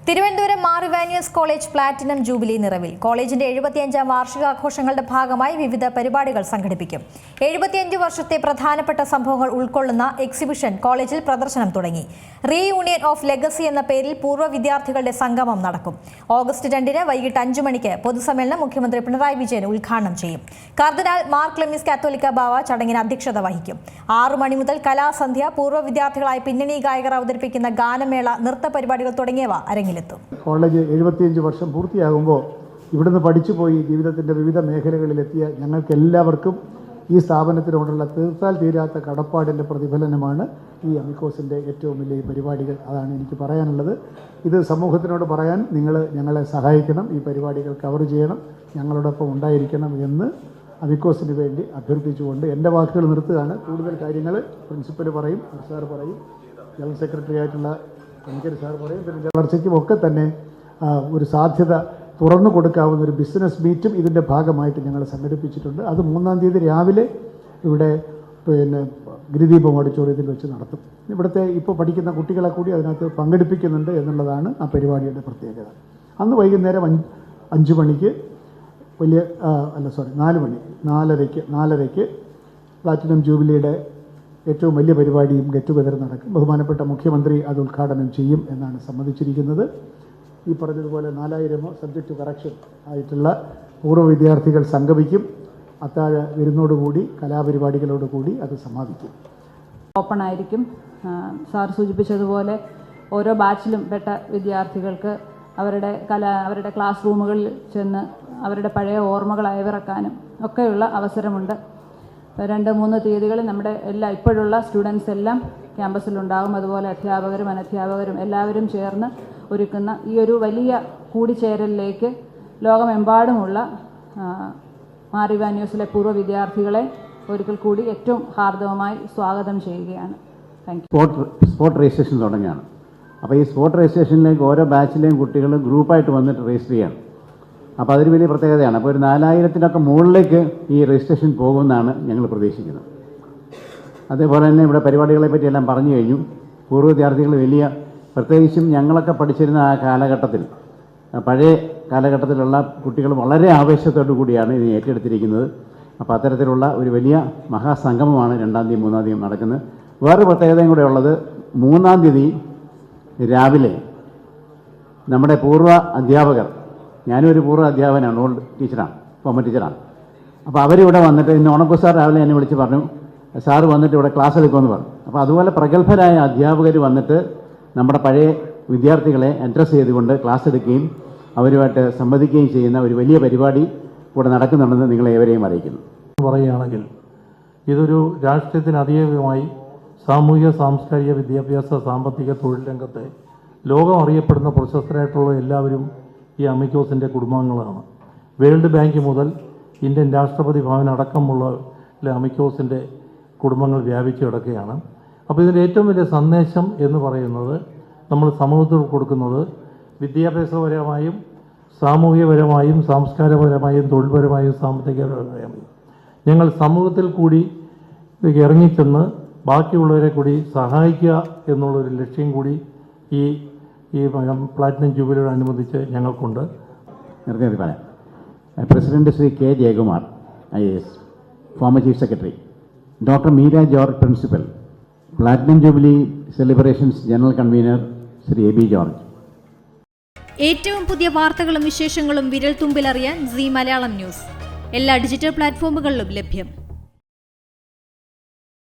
Thiruvananthapuram Mar Ivanios college platinum jubilee നിറവിൽ. കോളേജിന്റെ 75ാം വാർഷികാഘോഷങ്ങളുടെ ഭാഗമായി വിവിധ പരിപാടികൾ സംഘടിപ്പിക്കും. 75 വർഷത്തെ പ്രധാനപ്പെട്ട സംഭവങ്ങൾ ഉൾക്കൊള്ളുന്ന എക്സിബിഷൻ കോളേജിൽ പ്രദർശനം തുടങ്ങി. റീയൂണിയൻ ഓഫ് ലെഗസി എന്ന പേരിൽ പൂർവ്വ വിദ്യാർത്ഥികളുടെ സംഗമം നടക്കും. ഓഗസ്റ്റ് 2 വൈകിട്ട് 5 മണിക്ക് പൊതുസമ്മേളനം മുഖ്യമന്ത്രി പിണറായി വിജയൻ ഉദ്ഘാടനം ചെയ്യും. കർദിനാൾ മാർ ക്ലെമീസ് കാത്തോലിക്ക ബാവ ചടങ്ങിന് അധ്യക്ഷത വഹിക്കും. 6 മണി മുതൽ കലാസന്ധ്യ, പൂർവ്വ വിദ്യാർത്ഥികളായ പിന്നണി ഗായകർ അവതരിപ്പിക്കുന്ന ഗാനമേള, നൃത്ത പരിപാടികൾ തുടങ്ങിയവ അരങ്ങിലെത്തും. കോളേജ് 75 വർഷം പൂർത്തിയാകുമ്പോൾ ഇവിടുന്ന് പഠിച്ചുപോയി ജീവിതത്തിൻ്റെ വിവിധ മേഖലകളിലെത്തിയ ഞങ്ങൾക്ക് എല്ലാവർക്കും ഈ സ്ഥാപനത്തിനോടുള്ള തീർത്താൽ തീരാത്ത കടപ്പാടിൻ്റെ പ്രതിഫലനമാണ് ഈ അമിക്കോസിൻ്റെ ഏറ്റവും വലിയ പരിപാടികൾ. അതാണ് എനിക്ക് പറയാനുള്ളത്. ഇത് സമൂഹത്തിനോട് പറയാൻ നിങ്ങൾ ഞങ്ങളെ സഹായിക്കണം, ഈ പരിപാടികൾ കവർ ചെയ്യണം, ഞങ്ങളോടൊപ്പം ഉണ്ടായിരിക്കണം എന്ന് അമിക്കോസിന് വേണ്ടി അഭ്യർത്ഥിച്ചുകൊണ്ട് എൻ്റെ വാക്കുകൾ നിർത്തുകയാണ്. കൂടുതൽ കാര്യങ്ങൾ പ്രിൻസിപ്പൽ പറയും, സാർ പറയും, ജനറൽ സെക്രട്ടറി ആയിട്ടുള്ള പണിക്കർ സാർ പറയും. പിന്നെ ചർച്ചയ്ക്കും ഒക്കെ തന്നെ ഒരു സാധ്യത തുറന്നു കൊടുക്കാവുന്ന ഒരു ബിസിനസ് മീറ്റും ഇതിൻ്റെ ഭാഗമായിട്ട് ഞങ്ങൾ സംഘടിപ്പിച്ചിട്ടുണ്ട്. അത് 3-ാം തീയതി രാവിലെ ഇവിടെ ഗിരിദീപം ഓഡിറ്റോറിയത്തിൽ വെച്ച് നടത്തും. ഇവിടുത്തെ ഇപ്പോൾ പഠിക്കുന്ന കുട്ടികളെ കൂടി അതിനകത്ത് പങ്കെടുപ്പിക്കുന്നുണ്ട് എന്നുള്ളതാണ് ആ പരിപാടിയുടെ പ്രത്യേകത. അന്ന് വൈകുന്നേരം 5 മണിക്ക് 4:30 പ്ലാറ്റിനം ജൂബിലിയുടെ ഏറ്റവും വലിയ പരിപാടിയും ഗെറ്റ് ടുഗദർ നടക്കും. ബഹുമാനപ്പെട്ട മുഖ്യമന്ത്രി അത് ഉദ്ഘാടനം ചെയ്യും എന്നാണ് സമ്മതിച്ചിരിക്കുന്നത്. ഈ പറഞ്ഞതുപോലെ 4000 സബ്ജക്റ്റ് ടു കറക്ഷൻ ആയിട്ടുള്ള പൂർവ്വ വിദ്യാർത്ഥികൾ സംഗമിക്കും. അത്താഴ വിരുന്നോടുകൂടി കലാപരിപാടികളോടുകൂടി അത് സമാപിക്കും. ഓപ്പൺ ആയിരിക്കും. സാർ സൂചിപ്പിച്ചതുപോലെ ഓരോ ബാച്ചിലും പെട്ട വിദ്യാർത്ഥികൾക്ക് അവരുടെ ക്ലാസ് റൂമുകളിൽ ചെന്ന് അവരുടെ പഴയ ഓർമ്മകൾ അയവിറക്കാനും ഒക്കെയുള്ള അവസരമുണ്ട്. 2-3 തീയതികളിൽ നമ്മുടെ ഇപ്പോഴുള്ള സ്റ്റുഡൻസ് എല്ലാം ക്യാമ്പസിലുണ്ടാകും. അതുപോലെ അധ്യാപകരും അനധ്യാപകരും എല്ലാവരും ചേർന്ന് ഒരുക്കുന്ന ഈ ഒരു വലിയ കൂടിച്ചേരലിലേക്ക് ലോകമെമ്പാടുമുള്ള മാർ ഇവാനിയോസിലെ പൂർവ്വ വിദ്യാർത്ഥികളെ ഒരിക്കൽ കൂടി ഏറ്റവും ഹാർദവമായി സ്വാഗതം ചെയ്യുകയാണ്. Thank you. സ്പോട്ട് രജിസ്ട്രേഷൻ തുടങ്ങിയാണ്. അപ്പോൾ ഈ സ്പോട്ട് രജിസ്ട്രേഷനിലേക്ക് ഓരോ ബാച്ചിലെയും കുട്ടികൾ ഗ്രൂപ്പായിട്ട് വന്നിട്ട് രജിസ്റ്റർ ചെയ്യണം. അപ്പോൾ അതൊരു വലിയ പ്രത്യേകതയാണ്. അപ്പോൾ ഒരു 4000-ത്തിനൊക്കെ മുകളിലേക്ക് ഈ രജിസ്ട്രേഷൻ പോകുമെന്നാണ് ഞങ്ങൾ പ്രതീക്ഷിക്കുന്നത്. അതേപോലെ തന്നെ ഇവിടെ പരിപാടികളെ പറ്റിയെല്ലാം പറഞ്ഞു കഴിഞ്ഞു. പൂർവ്വ വിദ്യാർത്ഥികൾ പ്രത്യേകിച്ചും ഞങ്ങളൊക്കെ പഠിച്ചിരുന്ന ആ കാലഘട്ടത്തിൽ, പഴയ കാലഘട്ടത്തിലുള്ള കുട്ടികൾ വളരെ ആവേശത്തോടു കൂടിയാണ് ഇത് ഏറ്റെടുത്തിരിക്കുന്നത്. അപ്പോൾ അത്തരത്തിലുള്ള ഒരു വലിയ മഹാസംഗമമാണ് 2-ാം തീയതി 3-ാം തീയതി നടക്കുന്നത്. വേറൊരു പ്രത്യേകതയും കൂടെ ഉള്ളത്, 3-ാം തീയതി രാവിലെ നമ്മുടെ പൂർവ്വ അധ്യാപകർ, ഞാനും ഒരു പൂർവ്വ അധ്യാപകനാണ്, ഓൾഡ് ടീച്ചറാണ്, ഫോമർ ടീച്ചറാണ്. അപ്പോൾ അവരിവിടെ വന്നിട്ട് ഇന്ന് ഓണക്കോ സാർ രാവിലെ എന്നെ വിളിച്ച് പറഞ്ഞു, സാറ് വന്നിട്ട് ഇവിടെ ക്ലാസ് എടുക്കുമെന്ന് പറഞ്ഞു. അപ്പോൾ അതുപോലെ പ്രഗത്ഭരായ അധ്യാപകർ വന്നിട്ട് നമ്മുടെ പഴയ വിദ്യാർത്ഥികളെ അഡ്രസ്സ് ചെയ്തുകൊണ്ട് ക്ലാസ് എടുക്കുകയും അവരുമായിട്ട് സംവദിക്കുകയും ചെയ്യുന്ന ഒരു വലിയ പരിപാടി ഇവിടെ നടക്കുന്നുണ്ടെന്ന് നിങ്ങളെ ഏവരെയും അറിയിക്കുന്നു. പറയുകയാണെങ്കിൽ ഇതൊരു രാഷ്ട്രീയത്തിന് അതീതമായി സാമൂഹിക, സാംസ്കാരിക, വിദ്യാഭ്യാസ, സാമ്പത്തിക, തൊഴിൽ രംഗത്തെ ലോകം അറിയപ്പെടുന്ന പ്രശസ്തരായിട്ടുള്ള എല്ലാവരും ഈ അമിക്കോസിൻ്റെ കുടുംബാംഗങ്ങളാണ്. വേൾഡ് ബാങ്ക് മുതൽ ഇന്ത്യൻ രാഷ്ട്രപതി ഭവൻ അടക്കമുള്ള അമിക്കോസിൻ്റെ കുടുംബങ്ങൾ വ്യാപിച്ചു കിടക്കുകയാണ്. അപ്പോൾ ഇതിൻ്റെ ഏറ്റവും വലിയ സന്ദേശം എന്ന് പറയുന്നത്, നമ്മൾ സമൂഹത്തിൽ കൊടുക്കുന്നത് വിദ്യാഭ്യാസപരമായും സാമൂഹികപരമായും സാംസ്കാരികപരമായും തൊഴിൽപരമായും സാമ്പത്തികപരമായും ഞങ്ങൾ സമൂഹത്തിൽ കൂടി ഇറങ്ങിച്ചെന്ന് ബാക്കിയുള്ളവരെ കൂടി സഹായിക്കുക എന്നുള്ളൊരു ലക്ഷ്യം കൂടി ഈ പ്ലാറ്റിനം ജൂബിലിയോടനുബന്ധിച്ച് ഞങ്ങൾക്കുണ്ട്. നേരത്തെ പറയാം. President Shri K Jayakumar IAS, former chief secretary, doctor Meera George principal, platinum jubilee celebrations general convener Shri AB George. ഏറ്റവും പുതിയ വാർത്തകളും വിശേഷങ്ങളും വിരൽ തുമ്പിലറിയാൻ Zee മലയാളം ന്യൂസ് എല്ലാ ഡിജിറ്റൽ പ്ലാറ്റ്ഫോമുകളിലും ലഭ്യം.